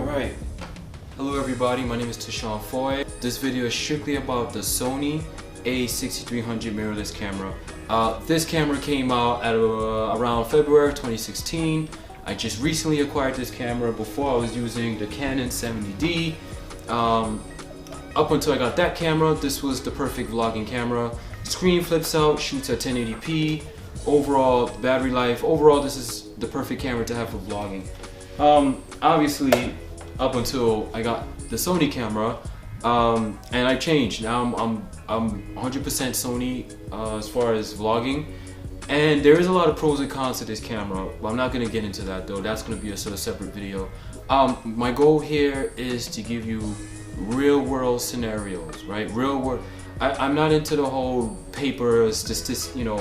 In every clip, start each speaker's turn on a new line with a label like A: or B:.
A: Alright, hello everybody, my name is Tishawn Fahie. This video is strictly about the Sony A6300 mirrorless camera. This camera came out at around February 2016. I just recently acquired this camera. Before I was using the Canon 70D. Up until I got that camera, this was the perfect vlogging camera. Screen flips out, shoots at 1080p. Overall, battery life, overall this is the perfect camera to have for vlogging. Obviously, up until I got the Sony camera, and I changed. Now I'm 100% Sony as far as vlogging, and there is a lot of pros and cons to this camera. But I'm not gonna get into that though. That's gonna be a sort of separate video. My goal here is to give you real world scenarios, right? Real world. I'm not into the whole paper,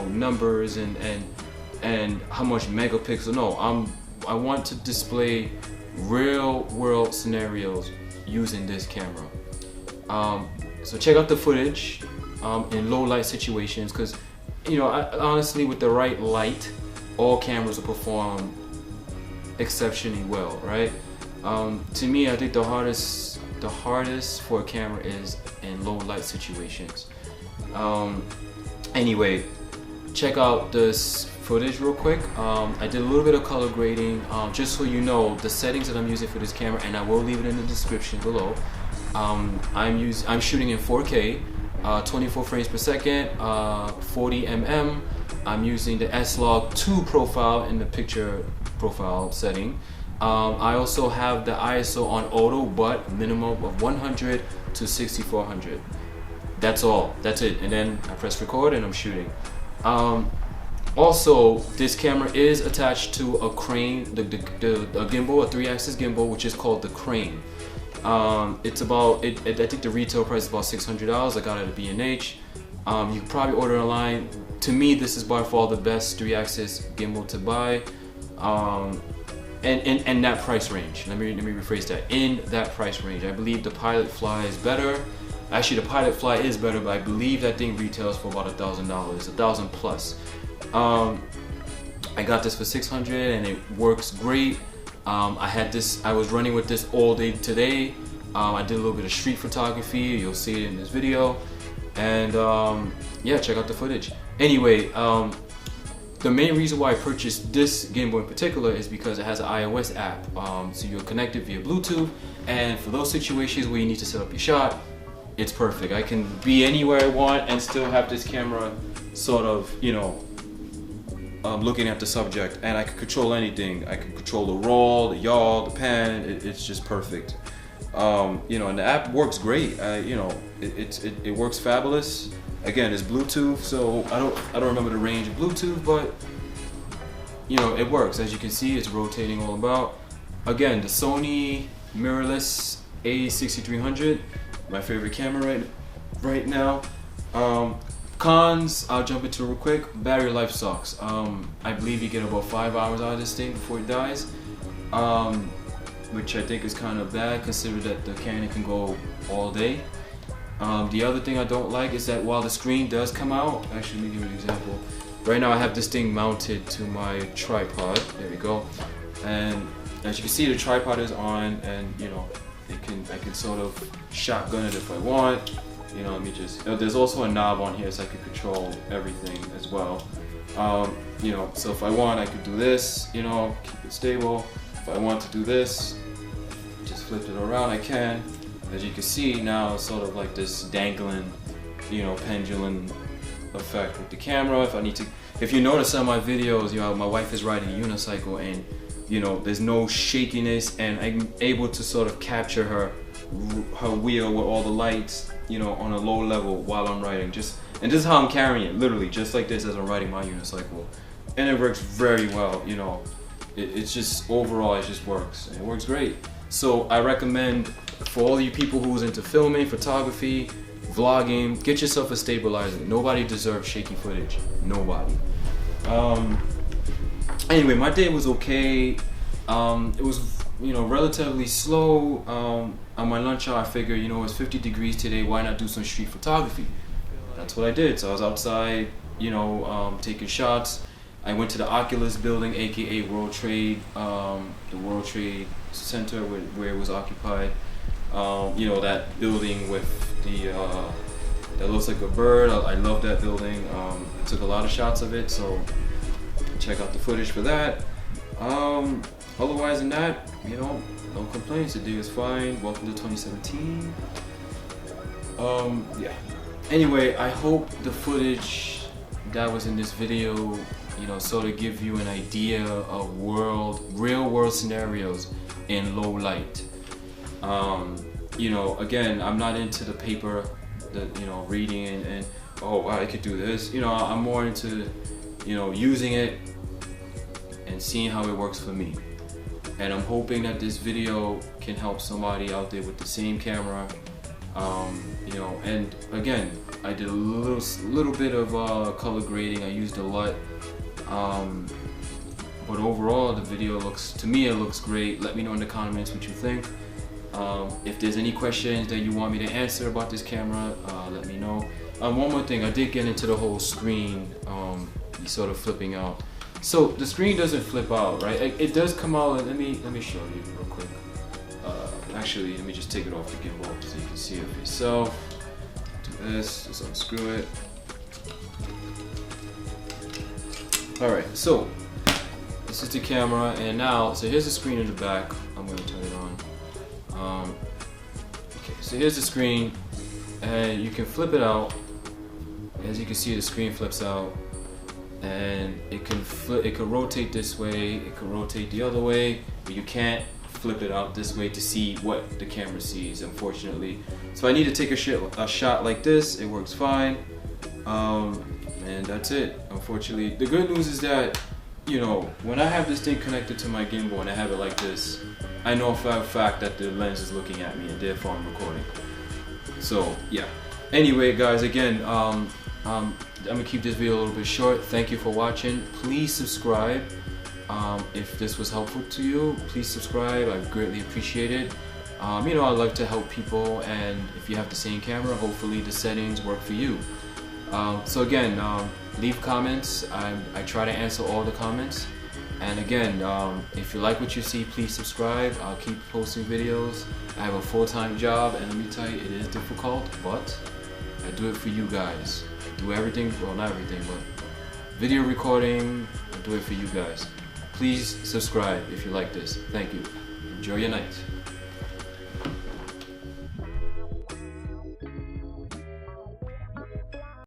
A: numbers and how much megapixel. No, I want to display real world scenarios using this camera. So check out the footage in low light situations, because honestly, with the right light, all cameras will perform exceptionally well, right? To me, I think the hardest for a camera is in low light situations. Anyway, check out this footage real quick. I did a little bit of color grading, just so you know the settings that I'm using for this camera, and I will leave it in the description below. I'm shooting in 4K, 24 frames per second, 40 mm. I'm using the S-Log2 profile in the picture profile setting. I also have the ISO on auto, but minimum of 100 to 6400. That's all. That's it. And then I press record and I'm shooting. Also, this camera is attached to a crane, a gimbal, a 3-axis gimbal, which is called the crane. It's about, I think the retail price is about $600. I got it at B&H. You can probably order online. To me, this is by far the best 3-axis gimbal to buy. And that price range. Let me rephrase that. In that price range, I believe the Pilot Fly is better. Actually, the Pilot Fly is better, but I believe that thing retails for about $1,000, $1,000 plus. I got this for $600 and it works great. I was running with this all day today. I did a little bit of street photography. You'll see it in this video. And yeah, check out the footage. Anyway, the main reason why I purchased this gimbal in particular is because it has an iOS app. So you're connected via Bluetooth, and for those situations where you need to set up your shot, it's perfect. I can be anywhere I want and still have this camera sort of, looking at the subject, and I can control anything. I can control the roll, the yaw, the pan. It's just perfect. And the app works great. It works fabulous. Again, it's Bluetooth, so I don't remember the range of Bluetooth, but it works. As you can see, it's rotating all about. Again, the Sony mirrorless A6300, my favorite camera right now. Cons, I'll jump into real quick. Battery life sucks. I believe you get about 5 hours out of this thing before it dies, which I think is kind of bad, considering that the Canon can go all day. The other thing I don't like is that while the screen does come out, actually let me give you an example. Right now I have this thing mounted to my tripod. There we go. And as you can see, the tripod is on, and I can sort of shotgun it if I want. There's also a knob on here, so I can control everything as well. So if I want, I could do this, keep it stable. If I want to do this, just flip it around, I can. As you can see now, it's sort of like this dangling, pendulum effect with the camera. If you notice on my videos, my wife is riding a unicycle, and there's no shakiness, and I'm able to sort of capture her wheel with all the lights, on a low level while I'm riding. And this is how I'm carrying it, literally, just like this as I'm riding my unicycle, and it works very well. It's just overall, it just works. It works great. So I recommend for all you people who's into filming, photography, vlogging, get yourself a stabilizer. Nobody deserves shaky footage. Nobody. Anyway, my day was okay. It was relatively slow. On my lunch hour, I figured, it's 50 degrees today, why not do some street photography? That's what I did. So I was outside, taking shots. I went to the Oculus building, aka World Trade, the World Trade Center where it was occupied. You know, that building with the that looks like a bird. I love that building. I took a lot of shots of it, so check out the footage for that. Otherwise than that, you know, no complaints. The day is fine. Welcome to 2017. Yeah. Anyway, I hope the footage that was in this video, you know, sort of give you an idea of real world scenarios in low light. You know, again, I'm not into the paper, you know, reading and oh wow, I could do this. You know, I'm more into, you know, using it and seeing how it works for me. And I'm hoping that this video can help somebody out there with the same camera. You know, and again, I did a little bit of color grading. I used a LUT, but overall the video looks, to me it looks great. Let me know in the comments what you think. If there's any questions that you want me to answer about this camera, let me know. One more thing, I did get into the whole screen sort of flipping out. So the screen doesn't flip out, right? It does come out. Let me show you real quick. Actually, let me just take it off the gimbal so you can see it for yourself. Do this, just unscrew it. Alright, so this is the camera, and now, so here's the screen in the back. I'm going to turn it on. Okay, so here's the screen, and you can flip it out. As you can see, the screen flips out, and it can rotate this way, it can rotate the other way, but you can't flip it out this way to see what the camera sees, unfortunately. So I need to take a shot like this. It works fine, and that's it. Unfortunately, the good news is that, you know, when I have this thing connected to my gimbal and I have it like this, I know for a fact that the lens is looking at me and therefore I'm recording. So yeah. Anyway, guys, again, I'm gonna keep this video a little bit short. Thank you for watching. Please subscribe. If this was helpful to you, please subscribe. I greatly appreciate it. You know, I like to help people, and if you have the same camera, hopefully the settings work for you. So again, leave comments. I try to answer all the comments. And again, if you like what you see, please subscribe. I'll keep posting videos. I have a full-time job, and let me tell you, it is difficult, but I do it for you guys. I do everything, well, not everything, but video recording, I do it for you guys. Please subscribe if you like this. Thank you. Enjoy your night.